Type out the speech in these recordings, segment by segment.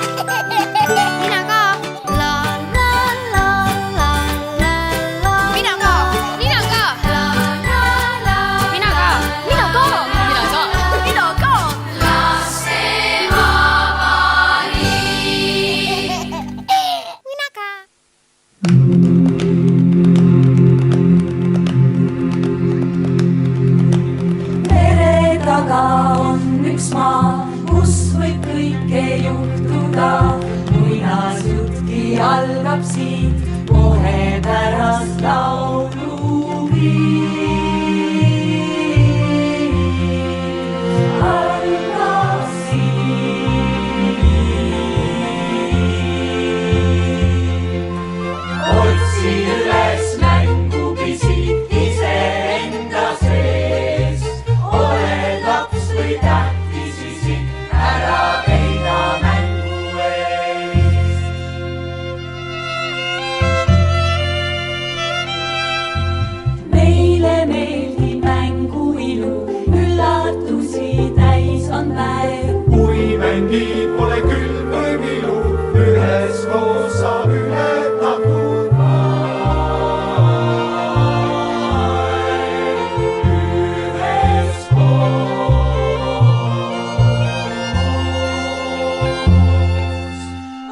Mina ka. La la la la la la. Mina ka. Mina ka. La la la. Mina ka. Mina ka. Mina ka. Mina ka. Lapsevabariik. Mina ka. Mere taga on üks maa, kus võib kõike juhtuda. Muinasjutki algab siit kohe pärast laulupiir. Algab siit. Otsi üles mängupisid iseenda sees. Oled laps või tähtis isik, ära peida mängu eest. Meile meeldib mängu ilu, üllatusi täis on päev. Kui mängid, pole külm ega ilu, üheskoos saab ületatud maailm. Üheskoos.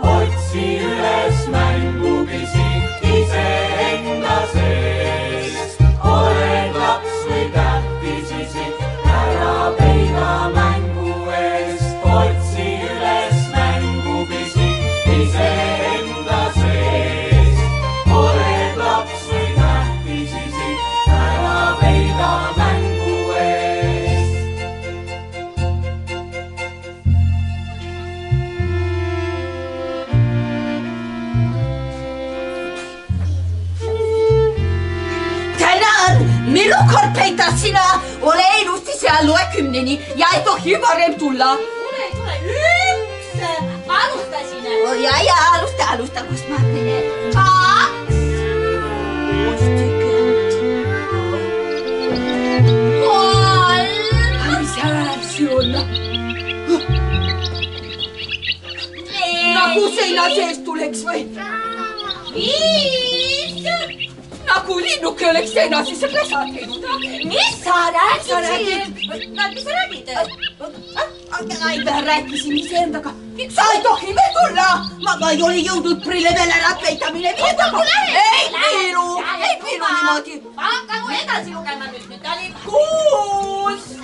Otsi üles mängupisid iseenda sees. Oled laps või tähtis isik, ära peida mängu eest. Otsi üles mängupisid iseenda sees. Oled laps või tähtis isik, ära peida mängu eest. Tänan! Milloin korpeita sinä? Ole ilusti siellä, lue 10 ja ei tohi varem tulla. Tule, üks! Alusta sinne! Ja alusta, kus mä menen. 2. 3. Mis hääsi on? Nagu seina seest tuleks või? 5. Nagu linnuke oleks seina sisse pesa teinud. Mis sa räägid Sa siin? räägid? Mis sa räägid? Ai, mä rääkisin iseendaga. Sa ei tohi me tulla! Ma ei ole jõudnud prille veel ära peita, mine viidaga. Ei piilu niimoodi. Hakka mu edasi lugema nüüd. Nüüd oli 6.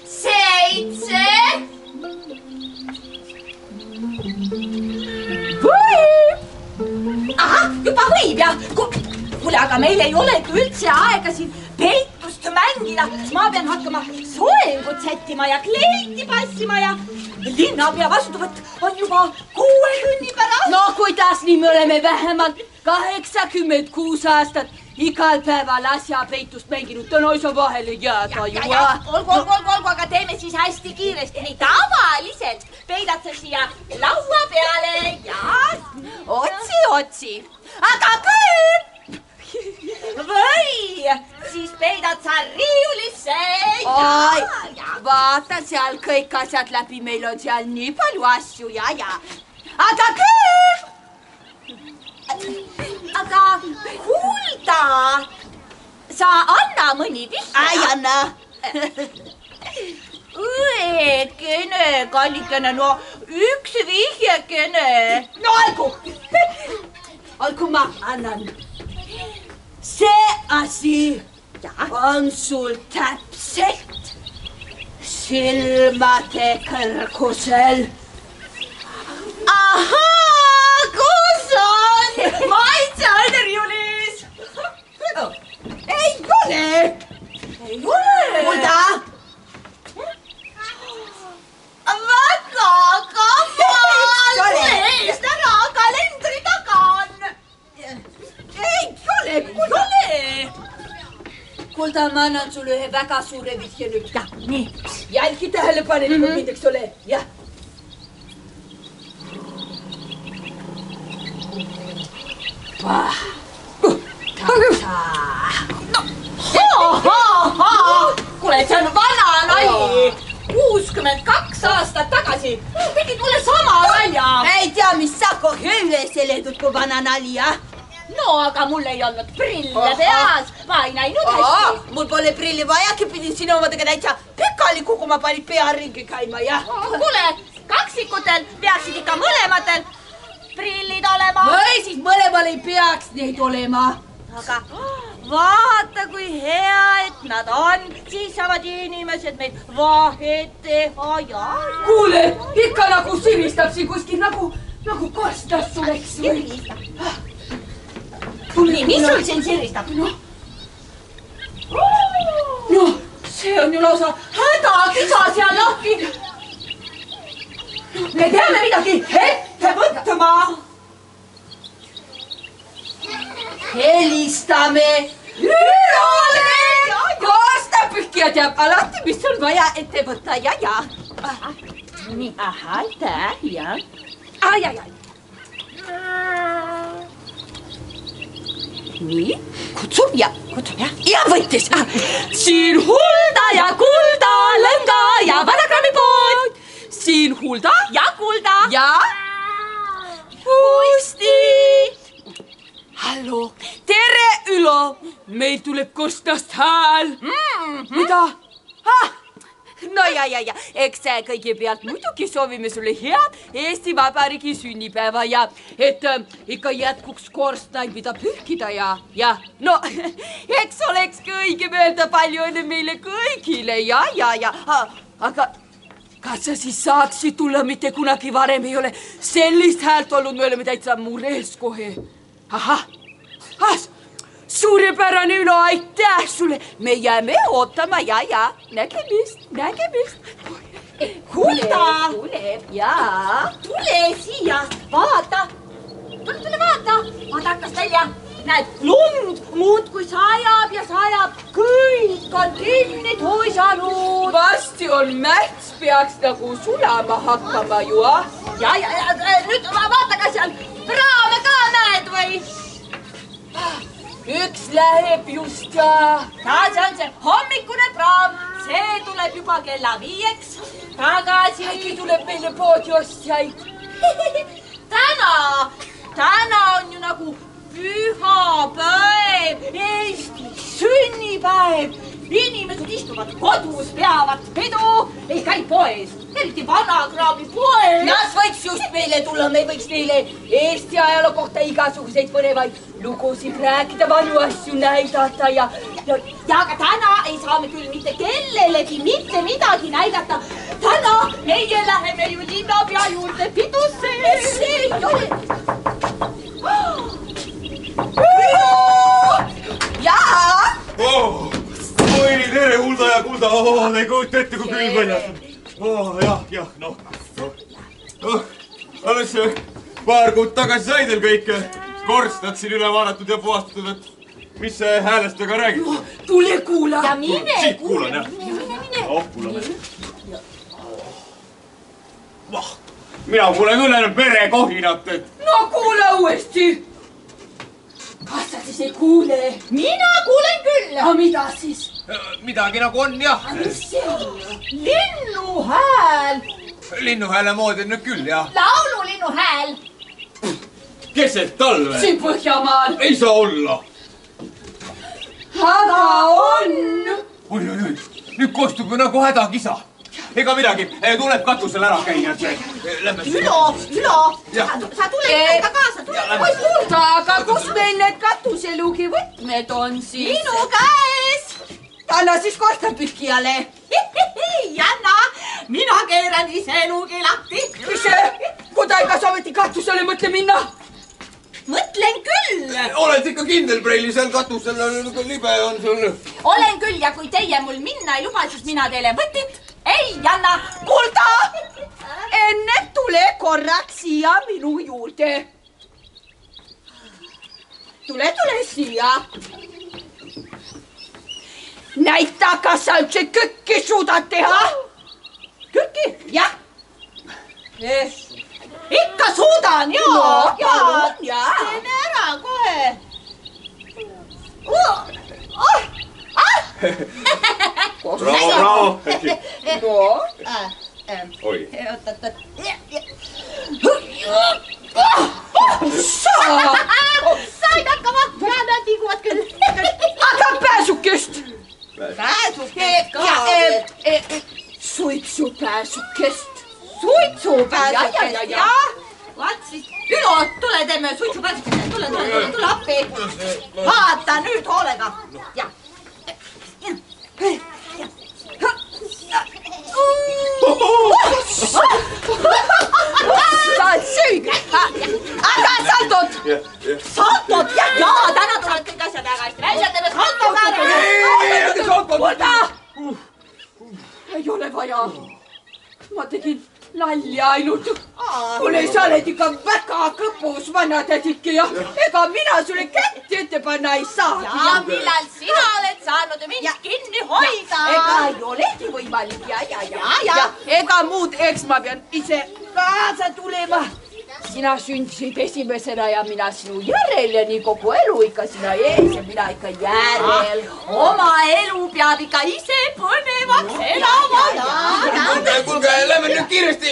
7. Ahah, juba võib ja... Kuule, aga meil ei olegi üldse aega siin peitust mängida. Ma pean hakkama soengut sättima ja kleiti passima ja linnapea vastuvõtt on juba 6 tunni pärast. No kuidas nii, me oleme vähemalt 86 aastat igal päeval asja peitust mänginud. Täna ei saa vahele jääda ju. Olgu, aga teeme siis hästi kiiresti. Nii tavaliselt peidad sa siia laua peale ja Otsi. Aga küll! või siis peidad sa riiulisse Ai, ja. vaata seal kõik asjad läbi, meil on seal nii palju asju ja. Aga küll! Aga kuulda, sa anna mõni vihje. Ai, anna! Õekene, kallikene, no üks vihjekene. No olgu ma annan. See asi on sul täpselt silmade kõrgusel. Ahaa, kus on? Ma ei tea, riiulis. Ei ole! Kuulda! Väga kaval! Tule eest ära, kalendri taga on. Ei ole! Kuulda, ma annan sulle ühe väga suure vihje nüüd. Nii. Jälgi tähelepanelikult mind, eks ole. Jah. see on vana nali. 62 aastat tagasi tegid mulle sama nalja. Ei tea, mis sa kohe üles eledud, kui vana nali, jah? No aga mul ei olnud prille peas, ma ei näinud hästi. Mul pole prilli vajagi, pidin sinu omadega täitsa pikaliku, kui ma panin pea ringi käima, jah. Kuule, kaksikutel peaksid ikka mõlematel prillid olema. Või siis mõlemal ei peaks neid olema. Aga vaata, kui hea, et nad on, siis saavad inimesed meid vahet teha ja... Kuule, ikka nagu siristab siin kuskil, nagu korstas suleks. Siristab. Nii, mis sul siin siristab? No, see on ju lausa hädakisa seal lahti. Me peame midagi ette võtma. Helistame Ülole. Aastapühkija teab alati, mis on vaja ette võtta, ja. Nii, aitäh, jah. Ai. Nii, kutsub, jah. Ja võttis. Siin Hulda ja Kulda, Lõnga ja Vanagrammi pood. Siin Hulda Ja Kulda. ja Kusti. Hallo, tere Ülo, meil tuleb Kostast hääl. Mida? No ja, eks kõigepealt muidugi soovime sulle head Eesti Vabariigi sünnipäeva ja et ikka jätkuks korstnaid, mida pühkida ja no, eks olekski õige öelda palju õnne meile kõigile ja. Aga kas sa siis saaksid tulla, mitte kunagi varem ei ole sellist häält olnud, me oleme täitsa mures kohe. Ahah, suurepärane Ülo, aitäh sulle. Me jääme ootama ja nägemist. Hulda. Jaa. Tule siia, vaata. Tule vaata. Vaata hakkas välja. Näed, lund muudkui sajab ja sajab. Kõik on kinni tuisanud. Vasti on mäts, peaks nagu sulama hakkama ju, ah? Ja, nüüd vaata ka seal praame ka näed või? Üks läheb just ja. See on see hommikune praam. See tuleb juba kella 5 tagasi. Äkki tuleb meile poodi ostjaid. Täna on ju nagu pühapäev, Eesti sünnipäev. Inimesed istuvad kodus, peavad pidu, ei käi poes, eriti Vanagrami poes. Nad võiks just meile tulla, me võiks neile Eesti ajaloo kohta igasuguseid põnevaid lugusid rääkida, vanu asju näidata ja... aga täna ei saa me küll mitte kellelegi mitte midagi näidata. Täna meie läheme ju linnapea juurde pidusse. Mis see ei ole? Jaa! Oi, tere, Hulda ja Kulda. Ei kujuta ette, kui külm väljas. Jah, noh. Alles paar kuud tagasi sai teil kõik korstnad siin üle vaadatud ja puhastatud, et mis see häälestega räägib? Tule kuula. Ja mine. Siit kuulan, jah. Kuulame. Mina kuulen küll ainult verekohinat, et... No kuula uuesti. Kas sa siis ei kuule? Mina kuulen küll. Aga mida siis? Midagi nagu on, jah. Mis see on? Linnu hääl. Linnuhääle moodi on nüüd küll, jah. Laululinnu hääl. Keset talve. Siin Põhjamaal. Ei saa olla. Aga on. Oi, nüüd kostub ju nagu hädakisa. Ega midagi, tuleb katusel ära käia. Lähme siin. Ülo, sa tule ikka kaasa, tule poiss. Aga kus meil need katuselugi võtmed on siis? Minu käes. Anna siis korstnapühkijale. Janna, mina keeran ise luugi lahti. Mis see? Kuidas sa ometi katusele mõtle minna? Mõtlen küll. Oled ikka kindel, Preili, seal katusel libe on sul? Olen küll ja kui teie mul minna ei luba, siis mina teile võtit ei anna. Kulda! Enne tule korraks siia minu juurde. Tule siia. Näita, kas sa üldse kökki suudad teha. Kökki? Jah. Ikka suudan, No, palun, teeme ära kohe. bravo. Oi. Said hakkama, nad liiguvad küll. Aga pääsukest! Pääsukest ka. Suitsupääsukest. Suitsupääsukest, jah. Vaat siis, Ülo, tule teeme suitsupääsukest. Tule appi. Vaata nüüd hoolega. Jah. Saad süügi! Aga saltot! Saltot, jaa, täna tulevad kõik asjad väga hästi välja, teeme saltot ära. Oota! Ei ole vaja. Ma tegin nalja ainult. Kuule, sa oled ikka väga kõpus vanatädike ja ega mina sulle kätti ette panna ei saa. Ja millal sina oled saanud mind kinni hoida? Ega ei olegi võimalik, ja. Ega muud, eks ma pean ise kaasa tulema. Sina sündisid esimesena ja mina sinu järel ja nii kogu elu ikka sina ees ja mina ikka järel. Oma elu peab ikka ise põnevaks elama. Kuulge, lähme nüüd kiiresti.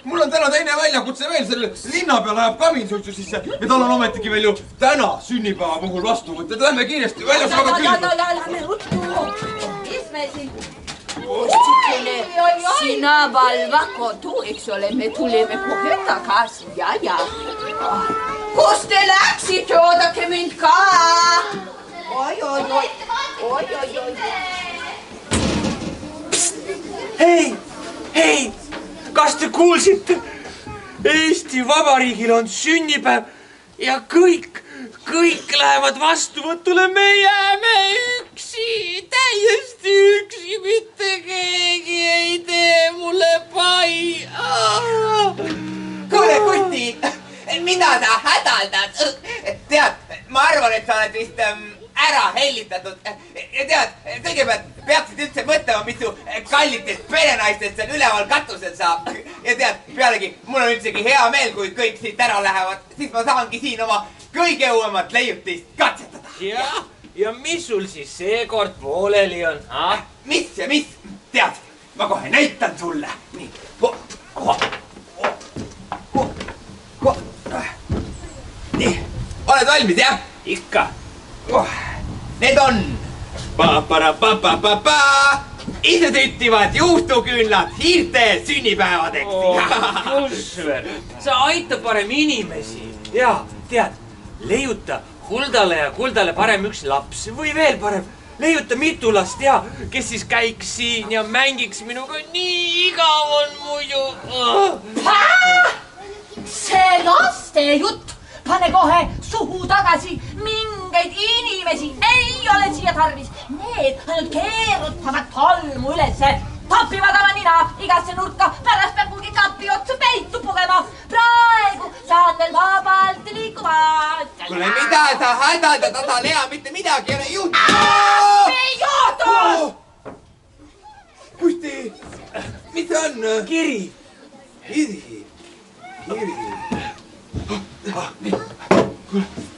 Mul on täna teine väljakutse veel, selle linna peal ajab kaminsuitsu sisse ja tal on ometigi veel ju täna sünnipäeva puhul vastu võtta. Lähme kiiresti, väljas väga külm. Lähme ruttu. Mis me siin? Sina valva kodu, eks ole, me tuleme kohe tagasi, ja. Kus te läksite, oodake mind ka. Oi. Hei, kas te kuulsite? Eesti Vabariigil on sünnipäev ja kõik lähevad vastuvõtule, me jääme üksi, täiesti üksi, mitte keegi ei tee mulle pai. Kuule, Kuti, mida sa hädaldad? Tead, ma arvan, et sa oled vist ära hellitatud. Ja tead, kõigepealt peaksid üldse mõtlema, mis su kallitest perenaistest seal üleval katusel saab. Ja tead, pealegi, mul on üldsegi hea meel, kui kõik siit ära lähevad, siis ma saangi siin oma kõige uuemat leiutist katsetada. Ja mis sul siis seekord pooleli on? Mis? Tead, ma kohe näitan sulle. Nii. Nii, oled valmis, jah? Ikka. Need on isetüttivad juustuküünlad hiirte sünnipäevadeks. Kusver, sa aita parem inimesi. Ja, tead, leiuta Huldale ja Kuldale parem üks laps või veel parem, leiuta mitu last ja kes siis käiks siin ja mängiks minuga, nii igav on muidu. See laste jutt, pane kohe suhu tagasi, mingeid inimesi ei ole siia tarvis. Need ainult keerutavad tolmu ülesse, tapivad oma nina igasse nurka, pärast peab kuhugi kapi otsa peitu pugema. Praegu saan veel vabalt liikuma. Kuule, mida sa hädaldad, Asa Lea, mitte midagi ei ole juhtunud. Ei juhtunud! Kusti, mis see on? Kiri.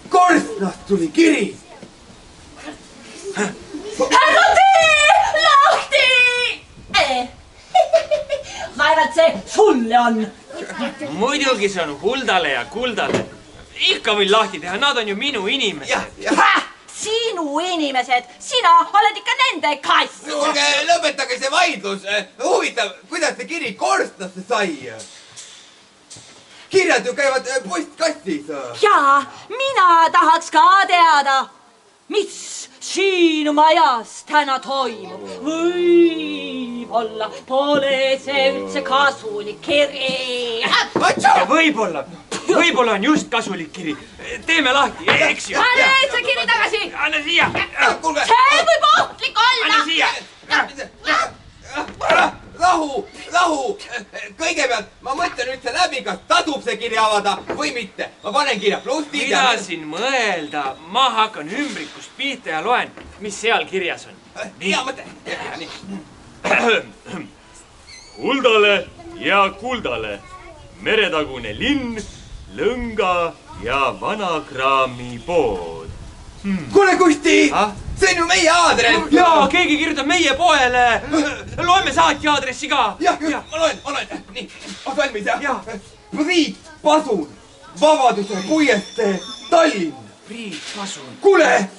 Korstnast tuli kiri. Härra tee! Lahti! Vaevalt see sulle on. Muidugi see on Huldale ja Kuldale. Ikka võin lahti teha, nad on ju minu inimesed. Sinu inimesed, sina oled ikka nende kass. Kuulge, lõpetage see vaidlus. Huvitav, kuidas see kiri korstnasse sai? Kirjad ju käivad postkastis. Jaa, mina tahaks ka teada, mis siin majas täna toimub. Võib-olla pole see üldse kasulik kiri. Võib-olla on just kasulik kiri. Teeme lahti, eks ju? Pane see kiri tagasi. Anna siia. See võib ohtlik olla. Anna siia. Rahu. Kõigepealt ma mõtlen üldse läbi, kas tasub see kiri avada või mitte. Ma panen kirja plussid. Mida siin mõelda? Ma hakkan ümbrikust pihta ja loen, mis seal kirjas on. Hea mõte. Huldale ja Kuldale, meretagune linn, lõnga ja vanakraami pood. Kuule, Kusti! see on ju meie aadress. jaa, keegi kirjutab meie poele. Loeme saatja aadressi ka. jah, ma loen. Nii, on valmis jah? Priit Pasun, Vabaduse puiestee, Tallinn. Priit Pasun. Kuule,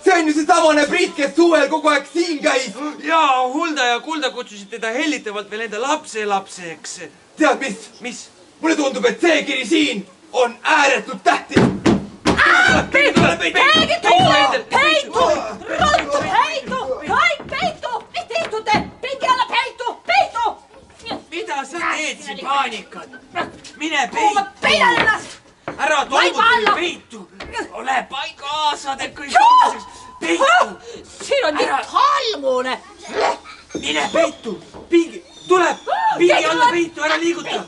see on ju see samane Priit, kes suvel kogu aeg siin käis. jaa, Hulda ja Kulda kutsusid teda hellitavalt veel enda lapselapseks. Tead mis? Mis? Mulle tundub, et see kiri siin on ääretult tähtis. Peitu! Ruttu peitu! Kõik peitu! Mis te istute? Pingi alla peitu! Peitu! Mida sa teed siin paanikat? Mine Ma peidan ennast! ära tolmu alla! peitu. Ole paigas, sa teed kõik alguseks. Peitu. Siin on nii talmune! Mine peitu. Pingi, tuleb. Pingi alla peitu, ära liiguta.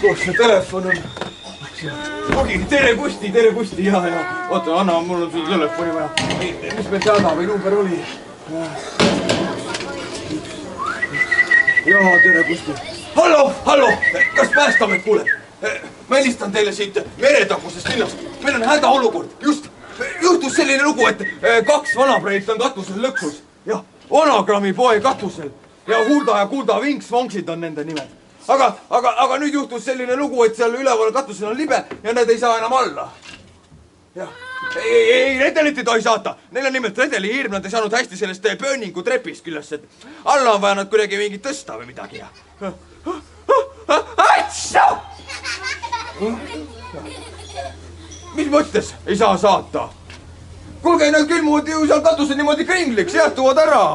Kus see telefon on? Ogi, tere Kusti, ja. Oota, anna, mul on sul telefoni vaja. Mis meil see häda või number oli? Jaa, tere Kusti. Hallo, kas Päästeamet kuuleb? Ma helistan teile siit meretagusest linnast. Meil on hädaolukord. Just juhtus selline lugu, et 2 vanapreit on katusel lõksus. Jah, Anagrammi poe katusel. Ja Hulda ja Kulda Vinks-Vonksid on nende nimed. Aga nüüd juhtus selline lugu, et seal üleval katusel on libe ja nad ei saa enam alla. Jah. Ei, redelit ei tohi saata. Neil on nimelt redeli hirm, nad ei saanud hästi sellest pööningu trepist küljest, et alla on vaja nad kuidagi mingit tõsta või midagi. Mis mõttes ei saa saata? Kuulge, nad külmuvad ju seal katusel niimoodi kringliks, jätuvad ära.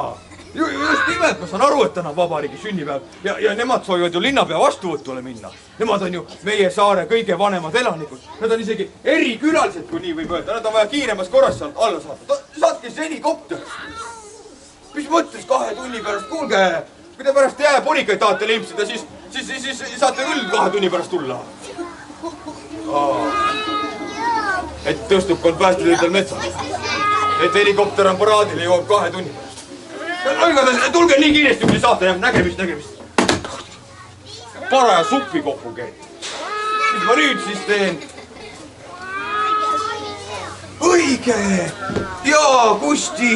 Just nimelt, ma saan aru, et täna vabariigi sünnipäev ja nemad soovivad ju linnapea vastuvõtule minna. Nemad on ju meie saare kõige vanemad elanikud. Nad on isegi erikülalised, kui nii võib öelda. Nad on vaja kiiremas korras sealt alla saata. Saatke see helikopter. Mis mõttes 2 tunni pärast? Kuulge, kui te pärast jääpunikaid tahate limpsida, siis saate küll 2 tunni pärast tulla. Et tõstukond päästetöödel metsas. Et helikopter on paraadil ja jõuab 2 tunni pärast. Igatahes, tulge nii kiiresti, kui te saate, jah, nägemist. Paraja supikohvu käib. Mis ma nüüd siis teen? Õige! Jaa, Kusti!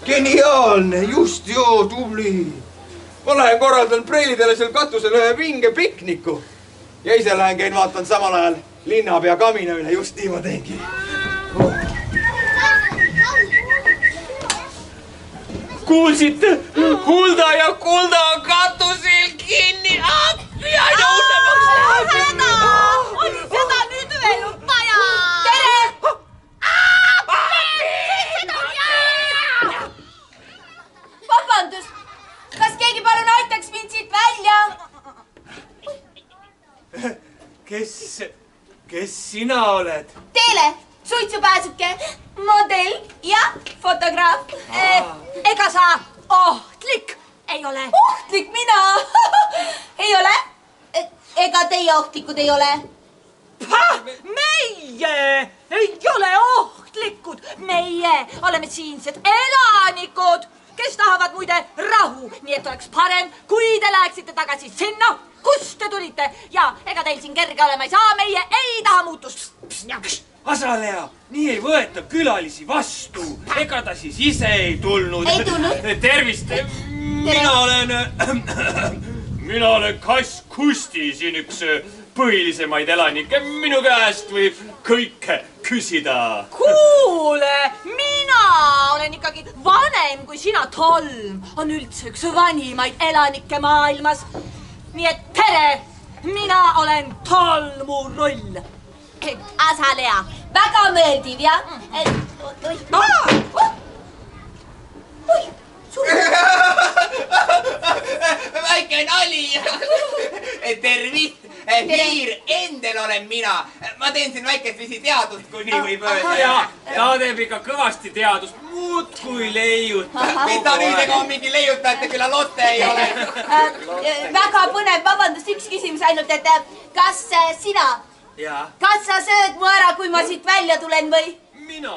Geniaalne, just joo, tubli! Ma lähen korraldan preilidele seal katusel ühe vinge pikniku. Ja ise lähen käin vaatan samal ajal linnapea kamina üle, just nii ma teengi. Kuulsite? Hulda ja Kulda on katusel kinni. Appi, aina hullemaks läheb. Häda! On seda nüüd veel vaja! Tere! Vabandust! Kas keegi palun aitaks mind siit välja? Kes sina oled? Teele! Suitsupääsuke, modell ja fotograaf. Ega sa ohtlik ei ole? Ohtlik mina? Ei ole? Ega teie ohtlikud ei ole? Meie ei ole ohtlikud. Meie oleme siinsed elanikud, kes tahavad muide rahu. Nii et oleks parem, kui te läheksite tagasi sinna, kust te tulite. Ja ega teil siin kerge olema ei saa. Meie ei taha muutust. Azalea, nii ei võeta külalisi vastu. Ega ta siis ise ei tulnud. Ei tulnud? Tervist. Mina olen Kass Kusti, siin üks põhilisemaid elanikke. Minu käest võib kõike küsida. Kuule, mina olen ikkagi vanem kui sina. Tolm on üldse üks vanimaid elanikke maailmas. Nii et tere, mina olen Tolmu Rull. Azalea, väga meeldiv, jah? Väike nali. Tervist, Piir Endel olen mina. Ma teen siin väikest visi teadust, kui nii võib öelda. Ja ta teeb ikka kõvasti teadust. Muud kui leiutab. Mida nüüd ega on mingi leiutajate küla lotte ei ole. Väga põnev, vabandust, üks küsimus ainult, et kas sina... Kas sa sööd mu ära, kui ma siit välja tulen või? Mina.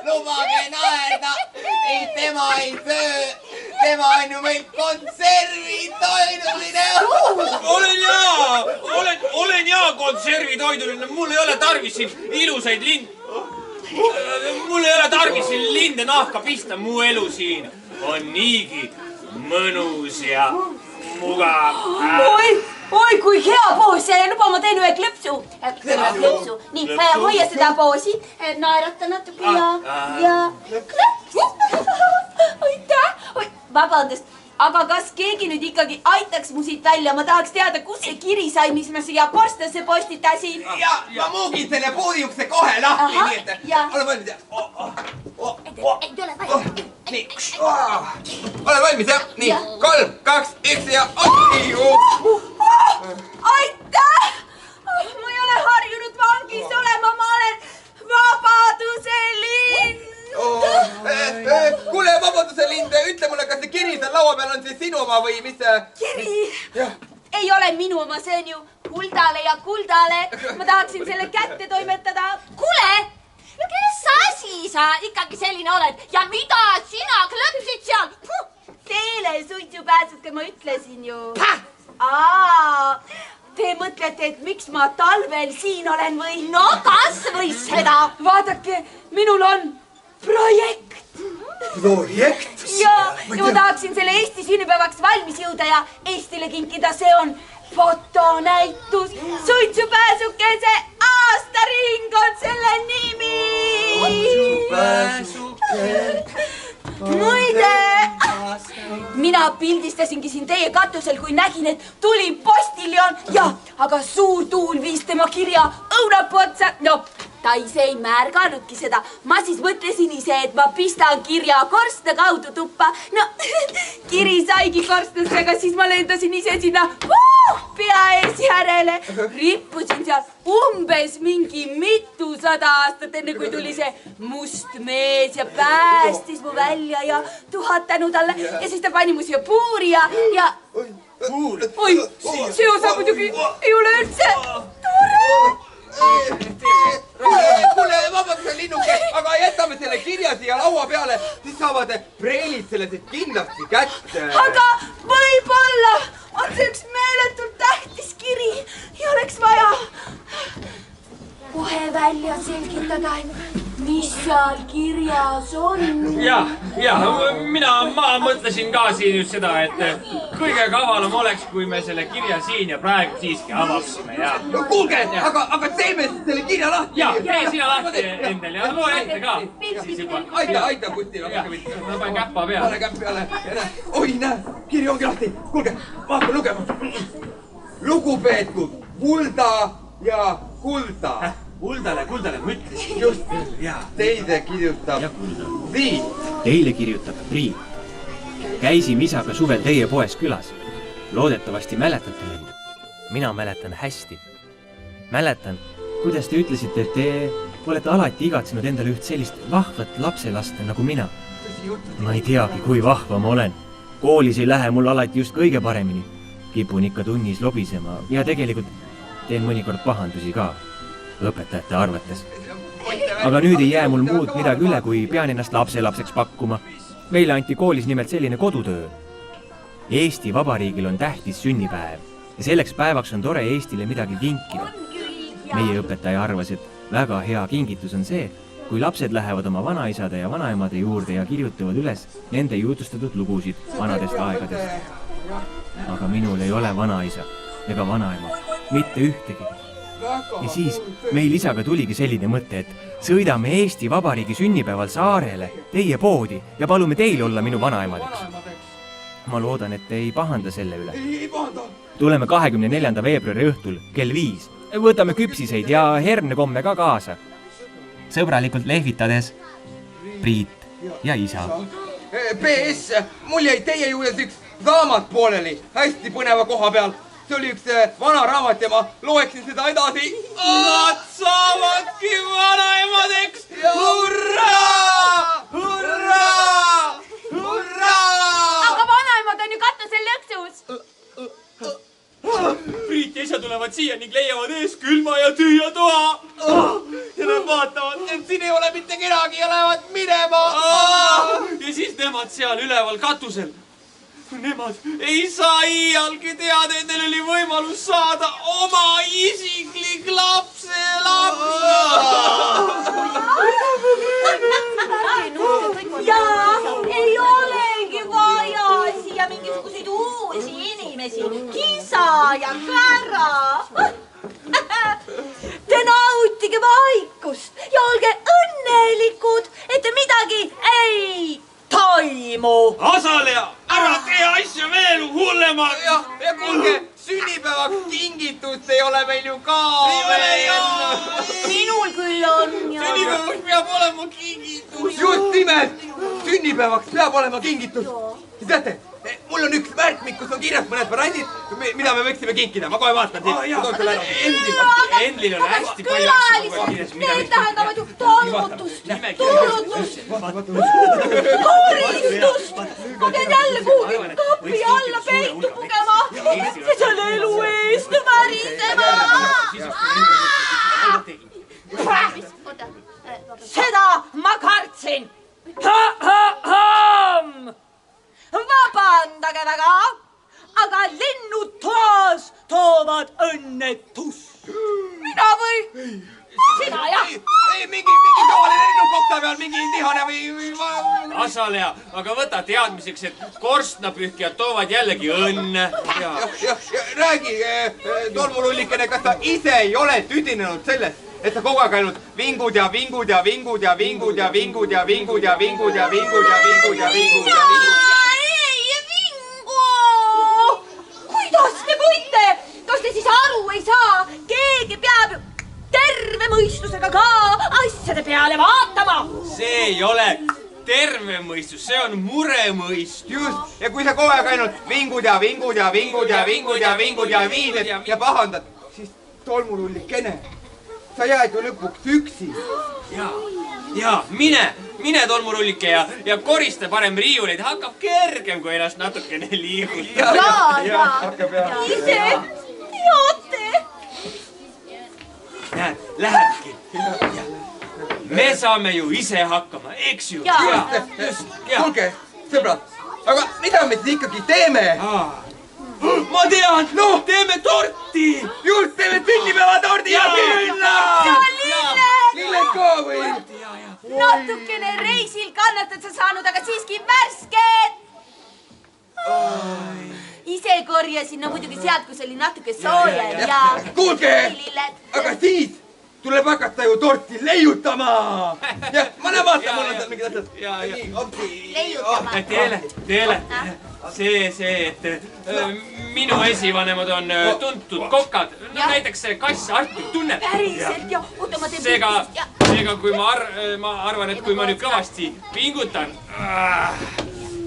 Lubage naerda. Ei, tema ei söö. Tema on ju meil konservid konservitoiduline, mul ei ole tarvis siin ilusaid mul ei ole tarvis siin linde nahka pista, mu elu siin on niigi mõnus ja mugav. Oi, kui hea poos ja luba ma teen ühe klõpsu. Nii, hoia seda poosi, naerata natuke ja klõps. Aitäh! Vabandust, aga kas keegi nüüd ikkagi aitaks mu siit välja? Ma tahaks teada, kus see kiri sai, mis ma siia korstnasse postitasin. Ja ma muugin selle puudiukse kohe lahti, nii et ole valmis. Nii, ole valmis jah? Nii, 3, 2, 1 ja aitäh! Ma ei ole harjunud vangis olema, ma olen Vabaduse lind. Kuule, Vabaduse lind, ütle mulle, kas see kiri seal laua peal on siis sinu oma või mis? Kiri? Ei ole minu oma, see on ju Kuldale ja Kuldale. Ma tahaksin selle kätte toimetada. Kuule, kes asi sa ikkagi selline oled ja mida sina klõpsid seal? Teile suitsupääsuke ma ütlesin ju. Te mõtlete, et miks ma talvel siin olen või? No kas või seda? Vaadake, minul on projekt. Projekt? Ja ma tahaksin selle Eesti sünnipäevaks valmis jõuda ja Eestile kinkida, see on fotonäitus. Suitsupääsukese aastaring on selle nimi. Muide, mina pildistasingi siin teie katusel, kui nägin, et tuli postiljon ja, aga suur tuul viis tema kirja õunapuu otsa. No, ta ise ei märganudki seda. Ma siis mõtlesin ise, et ma pistan kirja korstna kaudu tuppa. No, kiri saigi korstnasse, aga siis ma lendasin ise sinna pea ees järele. Rippusin seal umbes mingi mitusada aastat, enne kui tuli see must mees ja päästis mu välja ja 1000 tänu talle. Ja siis ta pani mu siia puuri ja... Oi, see osa muidugi ei ole üldse tore. Kuule, Vabaduse linnuke, aga jätame selle kirja siia laua peale, siis saavad preilid selle siis kindlasti kätte. Aga võib-olla on see üks meeletult tähtis kiri ja oleks vaja kohe välja selgitada, mis seal kirjas on. Ja, ma mõtlesin ka siin just seda, et kõige kavalam oleks, kui me selle kirja siin ja praegu siiski avaksime. No kuulge, aga teeme selle kirja lahti. Ja, tee sina lahti endal ja loe ette ka. Aita, Kusti. Ma panen käppa peale. Pane käpp peale. Oi, näe, kiri ongi lahti. Kuulge, ma hakkan lugema. Lugupeetud Kulda ja Kulda. Kuldale, ma ütlesin. Just, teile kirjutab Priit. Teile kirjutab Priit. Käisime isaga suvel teie poes külas. Loodetavasti mäletate meid. Mina mäletan hästi. Mäletan, kuidas te ütlesite, et te olete alati igatsenud endale üht sellist vahvat lapselast nagu mina. Ma ei teagi, kui vahva ma olen. Koolis ei lähe mul alati just kõige paremini. Kipun ikka tunnis lobisema ja tegelikult teen mõnikord pahandusi ka. Õpetajate arvates. Aga nüüd ei jää mul muud midagi üle, kui pean ennast lapselapseks pakkuma. Meile anti koolis nimelt selline kodutöö. Eesti Vabariigil on tähtis sünnipäev ja selleks päevaks on tore Eestile midagi kinkida. Meie õpetaja arvas, et väga hea kingitus on see, kui lapsed lähevad oma vanaisade ja vanaemade juurde ja kirjutavad üles nende jutustatud lugusid vanadest aegadest. Aga minul ei ole vanaisa ega vanaema, mitte ühtegi. Ja siis meil isaga tuligi selline mõte, et sõidame Eesti Vabariigi sünnipäeval saarele teie poodi ja palume teil olla minu vanaemadeks. Ma loodan, et te ei pahanda selle üle. Tuleme 24. veebruari õhtul kell 5. Võtame küpsiseid ja hernekomme ka kaasa. Sõbralikult lehvitades Priit ja isa. PS, mul jäi teie juures üks raamat pooleli hästi põneva koha peal. See oli üks vana raamat ja ma loeksin seda edasi. Nad saavadki vanaemadeks! Hurraa! Hurraa! Hurraa! Aga vanaemad on ju katusel lõksus. Priit ja isa tulevad siia ning leiavad ees külma ja tühja toa. Ja nad vaatavad, et siin ei ole mitte kedagi ja lähevad minema. Ja siis nemad seal üleval katusel. Nemad ei saa iialgi teada, et neil oli võimalus saada oma isiklik uusi inimesi, kisa ja kära. Te nautige vaikust ja olge õnnelikud, et te midagi ei toimu. Azalea, ära tee asja veel hullemaks. ja kuulge, sünnipäevaks kingitust ei ole meil ju ka. Minul küll on ja... Sünnipäevaks peab olema kingitus. Just nimelt, sünnipäevaks peab olema kingitus. Teate, mul on üks märkmik, kus on kirjas mõned variandid, mida me võiksime kinkida. Ma kohe vaatan siit. Endlil on hästi palju asju kirjas. Need tähendavad ju talutust, tulutust, koristust. Ma pean jälle kuhugi kappi alla peitu pugema ja selle elu eest värisema. Seda ma kartsin. Vabandage väga, aga linnud toas toovad õnnetust. Mina või? Sina jah? Ei, mingi tavaline linnukopta peal, mingi tihane või... Azalea, aga võta teadmiseks, et korstnapühkijad toovad jällegi õnne. Räägi, tolmulullikene, kas sa ise ei ole tüdinenud sellest, et sa kogu aeg ainult vingud ja vingud ja vingud ja vingud ja vingud ja vingud ja vingud ja vingud ja vingud ja vingud ja vingud. Ei vingu! Kuidas te võite? Kas te siis aru ei saa? Keegi peab terve mõistusega ka asjade peale vaatama. See ei ole terve mõistus, see on muremõistus. Just, ja kui sa kogu aeg ainult vingud ja vingud ja vingud ja vingud ja vingud ja viined ja pahandad, siis tolmulullikene, sa jääd ju lõpuks üksi. Ja mine tolmurullike ja korista parem riiuleid, hakkab kergem, kui ennast natukene liigutada. Ja, ise teate. Näed, lähebki. Me saame ju ise hakkama, eks ju? Kuulge, sõbrad, aga mida me siis ikkagi teeme? Ma tean, teeme torti! Just, teeme sünnipäevatordi ja külla! Lilled ka või? Natukene reisil kannatad sa saanud, aga siiski värsked. Ise korjasin, no muidugi sealt, kus oli natuke soojem ja... Kuulge, aga siis tuleb hakata ju torti leiutama. Jah, ma näen, vaata, mul on seal mingid asjad. Leiutama. Teele, et minu esivanemad on tuntud kokad. Näiteks see kass Artur tunneb. Päriselt ja oota, ma teen... Seega, kui ma arvan, et kui ma nüüd kõvasti pingutan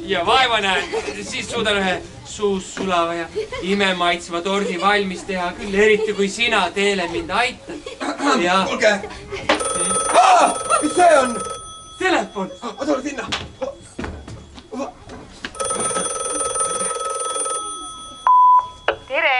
ja vaeva näen, siis suudan ühe suus sulava ja imemaitsva tordi valmis teha küll, eriti kui sina, Teele, mind aitad. Kuulge! Mis see on? Telefon! Ma tulen sinna. Tere!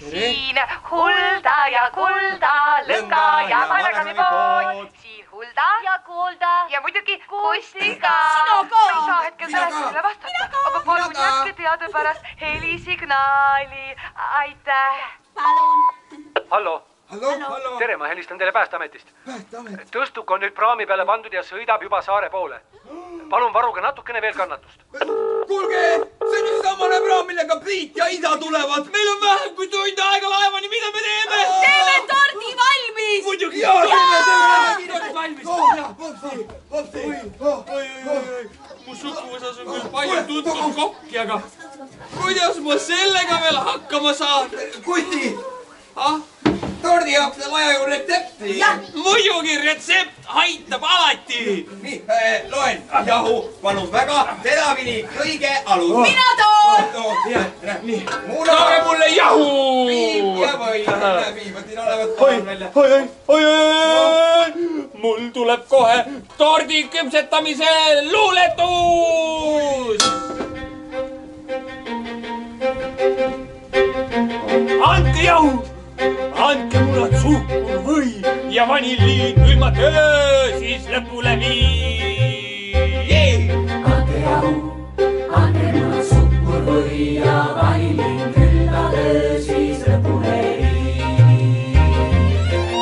Siin Hulda ja Kulda, Lõnga ja Madagamipood. Siin Hulda ja Kulda ja muidugi Kustika. Sina ka! Ei saa hetkel telefonile vastata, aga palun jätke teadupärast helisignaali. Aitäh! Palun! Hallo, Hallo? tere, ma helistan teile Päästeametist. Päästeamet? Tõstuk on nüüd praami peale pandud ja sõidab juba saare poole. Palun varuge natukene veel kannatust. Kuulge, see on üks samane praam, millega Priit ja isa tulevad. Meil on vähem kui tund aega laevani, mida me teeme? Teeme tordi valmis! Muidugi! Hopsi! Mu suguvõsas on küll palju tuntud kokki, aga kuidas ma sellega veel hakkama saan? Kuti! Tordi jaoks on vaja ju retsepti. Muidugi retsept aitab alati. Nii, loen. Jahu, palun väga. Sedapidi kõige alus. Mina toon! Nii. Tooge mulle jahu! Piim ja või. Viimasin olevat kohan välja. Oi. Mul tuleb kohe tordi küpsetamise luuletus! Andke jahu! Andke munad suhkur või ja vanilliin külma töö siis lõpule vii. Andke jahu, andke munad suhkur või ja vanilliin külma töö siis lõpule vii.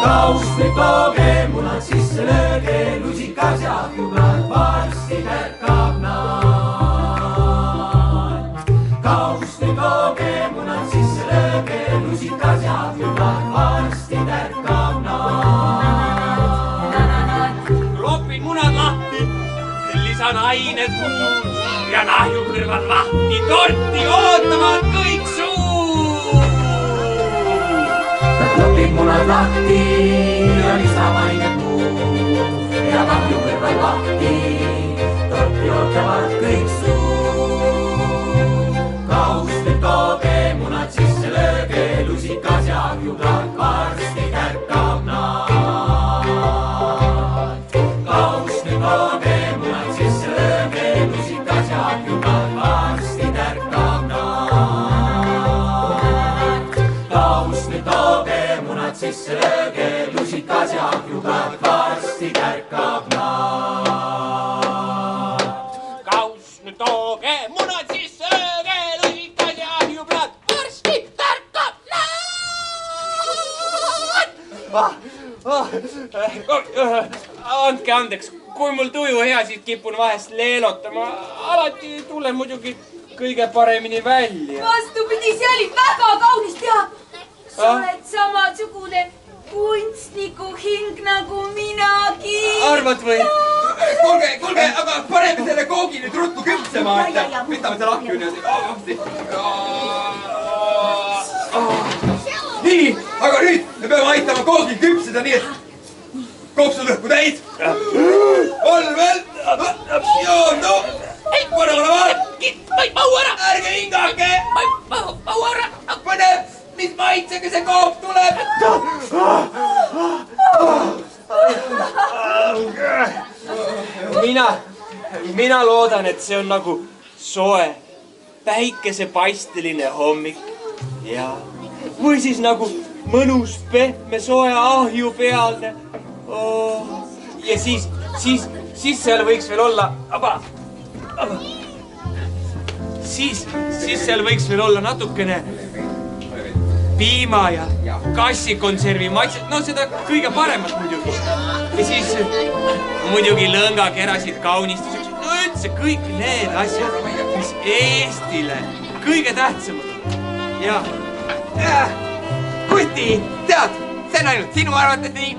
Kaustli tooge munad sisse lööge, lusikas ja jublad varsti tärkab naad. kausti tooge munad sisse lööge, lusikas ja küllad varsti tärkab naad. klopin munad lahti, lisan ained muud ja nahju kõrval lahti torti ootavad kõik suud. ta klopib munad lahti ja lisab ained muud ja nahju kõrval lahti torti ootavad kõik suud. kausti tooge munad sisse lööge, lusikas ja küllad varsti tärkab naad. kausti tooge munad sisse lööge, lusikas ja küllad varsti tärkab naad. kausti tooge munad sisse lööge, lusikas ja küllad varsti tärkab naad. kausni tooge munad sisse lööge, lusikas ja jublad varsti tärkab naad. andke andeks, kui mul tuju hea, siis kipun vahest leelotama. alati tulen muidugi kõige paremini välja. vastupidi, see oli väga kaunis, tead. sa oled samasugune kunstniku hing nagu minagi. arvad või? kuulge, aga paneme selle koogi nüüd ruttu küpsema, et võtame selle ahju niimoodi. nii, aga nüüd me peame aitama koogil küpseda, nii et kopsud õhku täis. on veel. no, pane. ma ei mahu ära. ärge hingake. ma ei mahu ära. põnev, mis maitsega see kook tuleb? mina loodan, et see on nagu soe, päikesepaisteline hommik ja või siis nagu mõnus pehme soe ahju pealne. ja siis seal võiks veel olla, siis seal võiks veel olla natukene piima ja kassikonservi maitset, no seda kõige paremat muidugi. ja siis muidugi lõngakerasid kaunistuseks, no üldse kõik need asjad, mis Eestile kõige tähtsamad. ja Kuti, tead, see on ainult sinu arvates nii.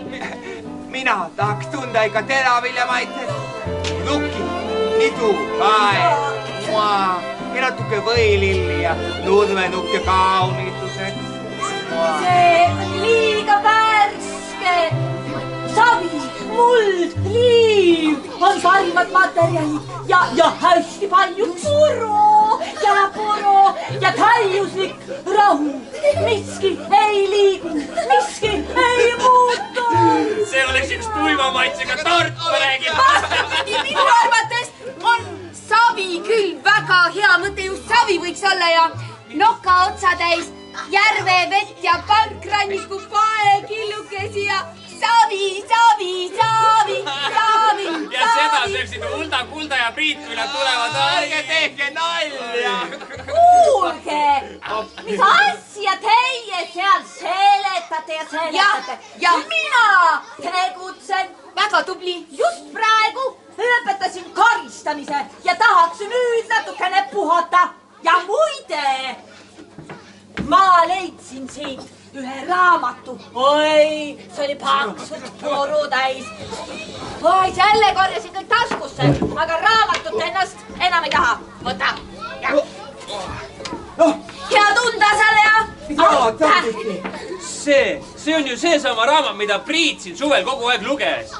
mina tahaks tunda ikka teraviljamaitset. lukki, nidu, kae, ja natuke võililli ja nurmenukke kaunistuseks. see on liiga värske. savi, muld, liiv on parimad materjalid ja hästi palju puru ja täiuslik rahu. miski ei liigu, miski ei muutu. see oleks üks tuima maitsega tort, ma räägin. minu arvates on savi küll väga hea mõte, just savi võiks olla ja noka otsatäis järvevett ja pankranniku paekillukesi ja savi. ja seda sööksid Hulda, Kulda ja Priit, kui nad tulevad. ärge tehke nalja. kuulge, mis asja teie seal seletate ja seletate? Ja mina tegutsen. väga tubli. just praegu lõpetasin karistamise ja tahaks nüüd natukene puhata. ja muide, ma leidsin siit ühe raamatu. oi, see oli paksult puru täis. oi, selle korjasin kõik taskusse, aga raamatut ennast enam ei taha. võta. hea tunda selle ja. see on ju seesama raamat, mida Priit siin suvel kogu aeg luges.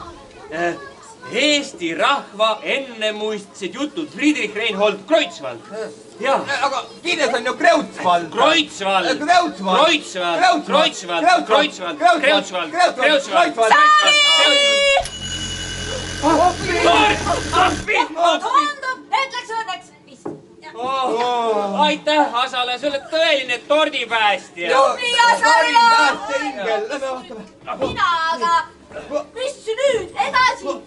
Eesti rahva ennemuistsed jutud, Friedrich Reinhold Kreutzwald. jaa. aga kirjas on ju Kreutzwald. Kreutzwald. tundub, et läks õnneks. aitäh, Asale, sa oled tõeline tordipäästja. tubli Asala. mina aga, mis nüüd edasi?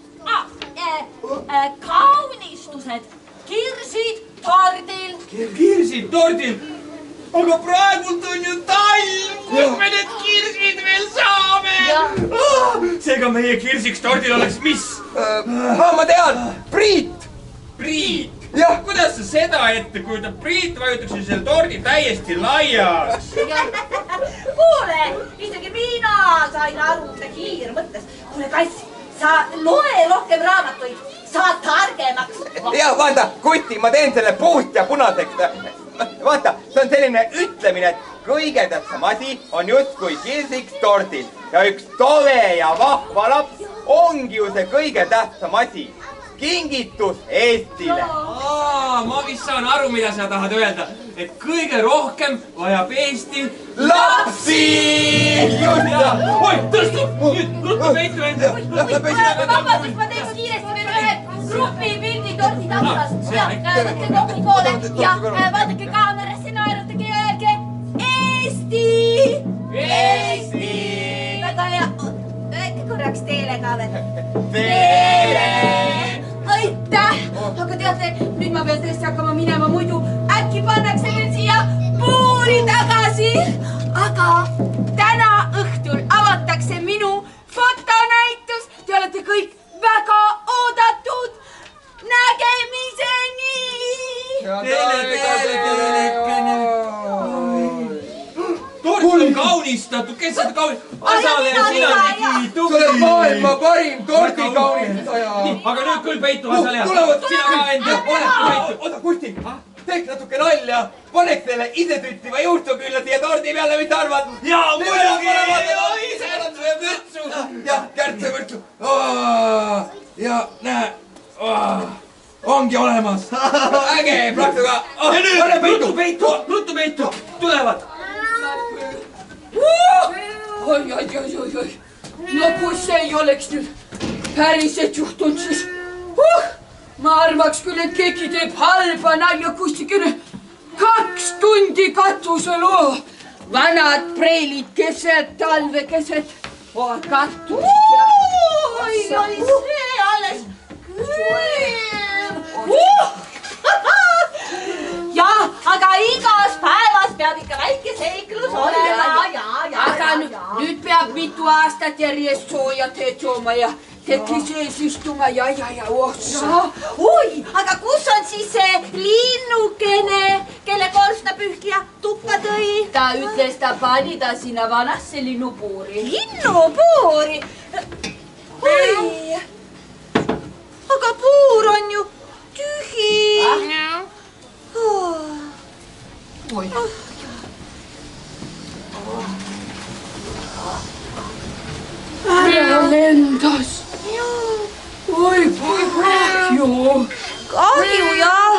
kaunistused, kirsid tordil. kirsid tordil? aga praegult on ju talv, kus me need kirsid veel saame? seega meie kirsiks tordil oleks mis? ma tean, Priit. Priit? jah. kuidas sa seda ette kujutad? Priit vajutaks ju selle tordi täiesti laiaks. Kuule, isegi mina sain aru, mida Kiir mõtles. Kuule, Kass, sa loe rohkem raamatuid, saad targemaks. ja vaata, Kuti, ma teen selle puust ja punaseks. Vaata, see on selline ütlemine, et kõige tähtsam asi on justkui kirsiks tordil ja üks tore ja vahva laps ongi ju see kõige tähtsam asi. Kingitus Eestile. Ma vist saan aru, mida sa tahad öelda, et kõige rohkem vajab Eesti lapsi! Oi, tõstu! Nüüd ruttu peitu enda! Vabandust, ma teen kiiresti veel ühe grupi pildi tordi taustas. Ja võtke kokku poole ja vaadake kaamerasse, naerutage ja öelge Eesti! Eesti! Väga hea. Öelge korraks teele ka veel. Teele! Aitäh! Aga teate, nüüd ma pean tõesti hakkama minema, muidu äkki pannakse veel siia puuri tagasi. Aga täna õhtul avatakse minu fotonäitus. Te olete kõik väga oodatud. Nägemiseni! Tort on kaunistatud, kes seda kaunistab? Asaleja, sina tegi tubli! Sa oled maailma parim tordikaunistaja! Aga nüüd küll peitu, Asaleja! Sina ka enda! Oota, Kuti! Teeks natuke nalja! Paneks selle isetüttiva juustokülla siia tordi peale, mis sa arvad? Jaa, muidugi! Jah, kärtse võrtsu! Ja näe! Ongi olemas! Äge, plaksuga! Ja nüüd, ruttu peitu! Tulevad! Oi. No kui see ei oleks nüüd päriselt juhtunud, siis ma arvaks küll, et keegi teeb halba nalja kustikene 2 tundi katusel. Vanad preilid keset talve, keset katust. Oi, see alles külm. Jah, aga igas päevas peab ikka väike seiklus olema. Aga nüüd peab mitu aastat järjest sooja teed jooma ja teki sees istuma ja otsa. Oi, aga kus on siis see linnukene, kelle korstnapühkija tuppa tõi? Ta ütles, ta pani ta sinna vanasse linnupuuri. Linnupuuri? Oi, aga puur on ju tühi. Oi. Ära lendas. Oi, kui kahju. Kahju, jah.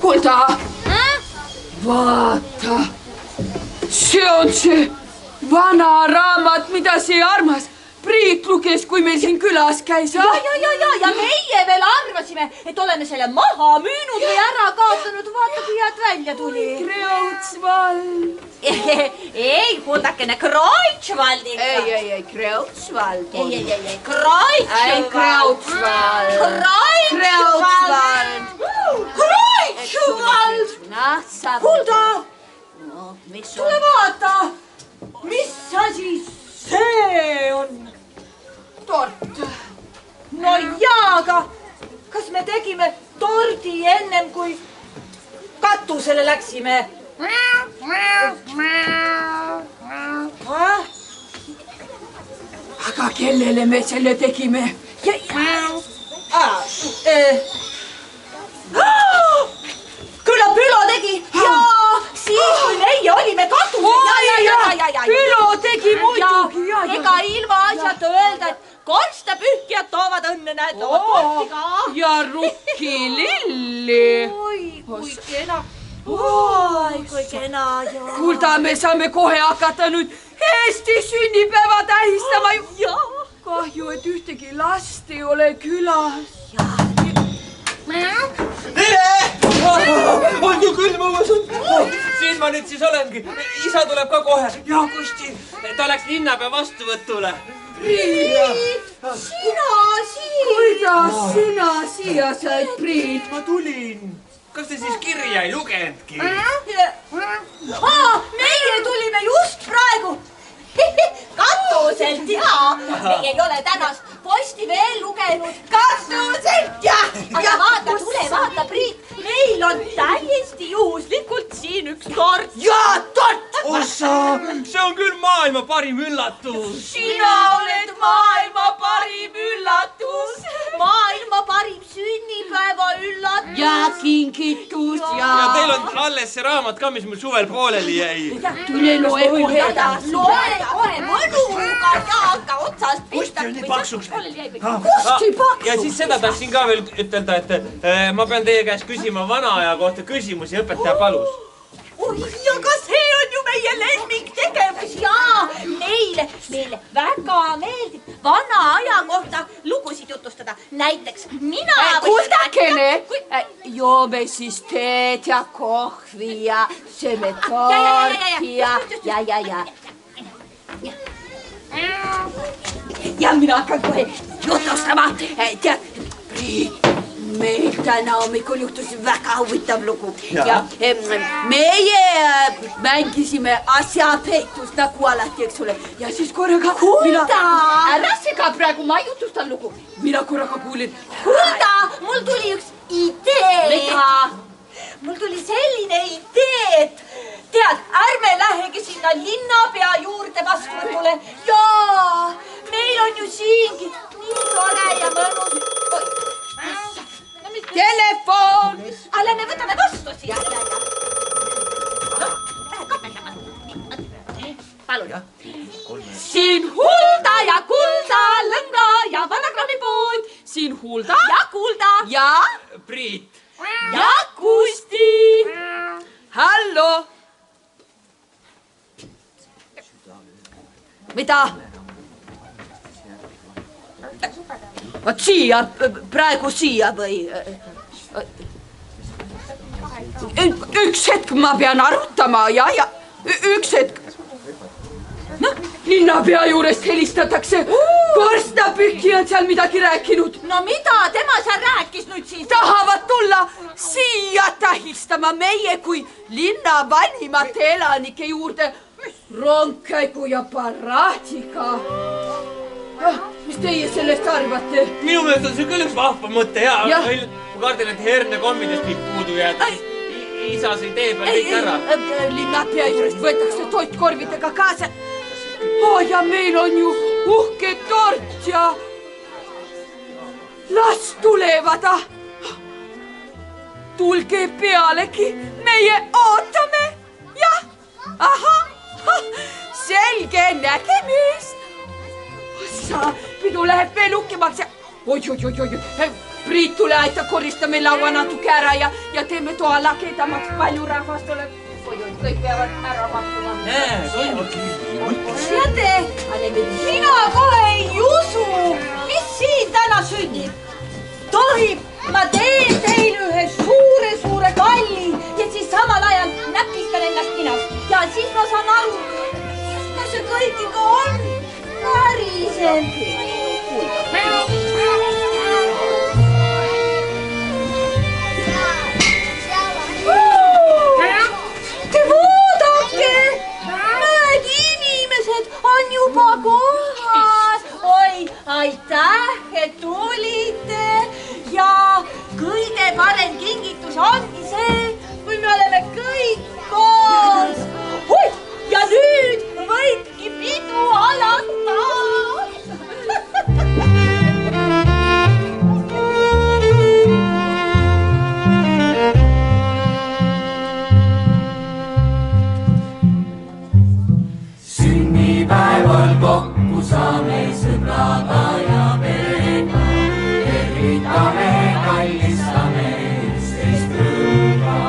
Kuulda. Vaata. See on see vana raamat, mida see armas Priit luges, kui meil siin külas käis. Ja meie veel arvasime, et oleme selle maha müünud või ära kaotanud. Vaata, kui head välja tuli. Kreutzwald. Ei, kuuldakene, Kreutzwald ikka. Ei, Kreutzwald. Ei, Kreutzwald. Kuulda, tule vaata, mis asi see on? Tort. No jaa, aga kas me tegime tordi ennem, kui katusele läksime? Aga kellele me selle tegime? Küllap Ülo tegi. Jaa, siis kui meie olime katusel. Ülo tegi muidugi. Ega ilma asjata öelda, et korstnapühkijad toovad õnne, näed, toovad torti ka. Ja rukkililli. Oi, kui kena. Oi, kui kena. Kuulda, me saame kohe hakata nüüd Eesti sünnipäeva tähistama. Kahju, et ühtegi last ei ole külas. Tere! On ju külmamas on. Siin ma nüüd siis olengi. Isa tuleb ka kohe. Ja Kusti, ta läks linnapea vastuvõtule. Priit, sina siin. Kuidas sina siia said, Priit? Ma tulin. Kas te siis kirja ei lugenudki? Meie tulime just praegu. Katus kartuselt ja meie ei ole tänast posti veel lugenud. Kartuselt jah. Aga vaata, tule vaata, Priit, meil on täiesti juhuslikult siin üks tort. Jaa, tort! Ossa, see on küll maailma parim üllatus. Sina oled maailma parim üllatus. Maailma parim sünnipäeva üllatus. Ja kingitus ja teil on alles see raamat ka, mis mul suvel pooleli jäi. Tule loe kohe. Loe kohe mõnuga ja hakka otsast pista. Kusti on nii paksuks. Kusti paksuks. Ja siis seda tahtsin ka veel ütelda, et ma pean teie käest küsima vanaaja kohta küsimusi, õpetaja palus. Oi, aga see on ju meie lemmiktegevus ja meile väga meeldib vana aja kohta lugusid jutustada. Näiteks mina... Kuultakene, joome siis teed ja kohvi ja sööme torti ja. Ja mina hakkan kohe jutustama. Tead, Priit, meil täna hommikul juhtus väga huvitav lugu. Ja meie mängisime asjapeitust nagu alati, eks ole. Ja siis korraga... Kulda! Ära sega praegu, ma jutustan lugu. Mina korraga kuulin... Kulda, mul tuli üks idee. Mida? Mul tuli selline idee, et tead, ärme lähegi sinna linnapea juurde vastuvõtule. Jaa, meil on ju siingi nii tore ja mõnus. Telefon! Lähme võtame vastu siia. Palun. Siin Hulda ja Kulda, Lõnga ja Vanakraamipood. Siin Hulda ja Kulda ja Priit. Ja Kusti. Hallo. Mida? Vaat siia, praegu siia või? Üks hetk ma pean arutama ja üks hetk. Noh, linnapea juurest helistatakse. Korstapühki on seal midagi rääkinud. No mida tema seal rääkis nüüd siis? Tahavad tulla siia tähistama meie kui linna vanimate elanike juurde rongkäigu ja paraadiga. Mis teie sellest arvate? Minu meelest on see küll üks vahva mõte ja ma kardan, et hernekommidest võib puudu jääda. Isa sai tee peal kõik ära. Linnapea juurest võetakse toit korvidega kaasa. Ja meil on ju uhke tort ja las tulevad. Tulge pealegi, meie ootame. Jah, selge nägemist. Pidu läheb veel uhkemaks ja... Oi. Priit, tule aita, koristame laua natuke ära ja teeme toa lagedamaks. Palju rahvast tuleb. Kõik peavad ära mahtuma. Teate, mina kohe ei usu, mis siin täna sünnib. Tohib, ma teen teile ühe suure kalli ja siis samal ajal näpistan ennast ninast. Ja siis ma saan aru, kas see kõik ikka on päriselt. Te vaadake, need inimesed on juba kohal. Oi, aitäh, et tulite. Ja kõige parem kingitus ongi see, kui me oleme kõik koos. Oi, ja nüüd võibki pidu alata. Sünnipäeval kokku saame sõbraga ja perega. Tervitame, kallistame üksteist rõõga.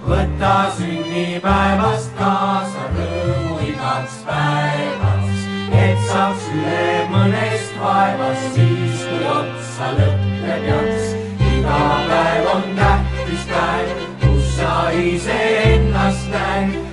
Võta sünnipäevast kaasa rõõmu igaks päevaks, et saaks üle mõnest vaevast siis, kui otsa lõppe peaks. Iga päev on tähtis päev, kus sa iseennast näed.